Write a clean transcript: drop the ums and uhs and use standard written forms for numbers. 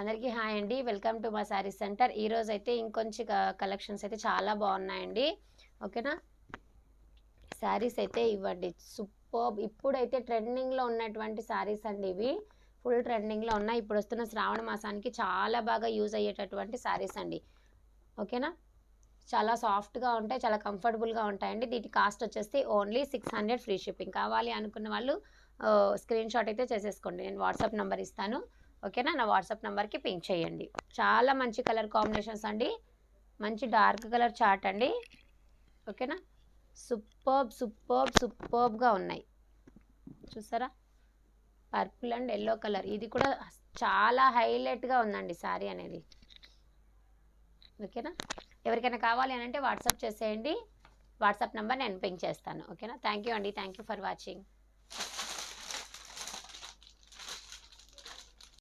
అందరికీ హాయ్ అండి. Welcome to మా శారీస్ సెంటర్. ఈరోజు అయితే ఇంకొంచెం కలెక్షన్స్ అయితే చాలా బాగున్నాయండి. ఓకేనా, శారీస్ అయితే ఇవ్వండి సూపర్బ్. ఇప్పుడైతే ట్రెండింగ్లో ఉన్నటువంటి శారీస్ అండి ఇవి. ఫుల్ ట్రెండింగ్లో ఉన్నాయి. ఇప్పుడు వస్తున్న శ్రావణ మాసానికి చాలా బాగా యూజ్ అయ్యేటటువంటి శారీస్ అండి. ఓకేనా, చాలా సాఫ్ట్గా ఉంటాయి, చాలా కంఫర్టబుల్గా ఉంటాయండి. వీటి కాస్ట్ వచ్చేసి ఓన్లీ 600 ఫ్రీ షిప్పింగ్. కావాలి అనుకున్న వాళ్ళు స్క్రీన్ షాట్ అయితే చేసేసుకోండి. నేను వాట్సాప్ నెంబర్ ఇస్తాను. ఓకేనా, నా వాట్సాప్ నెంబర్కి పింక్ చేయండి. చాలా మంచి కలర్ కాంబినేషన్స్ అండి. మంచి డార్క్ కలర్ చార్ట్ అండి. ఓకేనా, సూపర్బ్గా ఉన్నాయి. చూసారా, పర్పుల్ అండ్ ఎల్లో కలర్. ఇది కూడా చాలా హైలైట్గా ఉందండి శారీ అనేది. ఓకేనా, ఎవరికైనా కావాలి అని అంటే వాట్సాప్ చేసేయండి. వాట్సాప్ నెంబర్ నేను పింక్ చేస్తాను. ఓకేనా, థ్యాంక్ యూ అండి. Thank you for watching.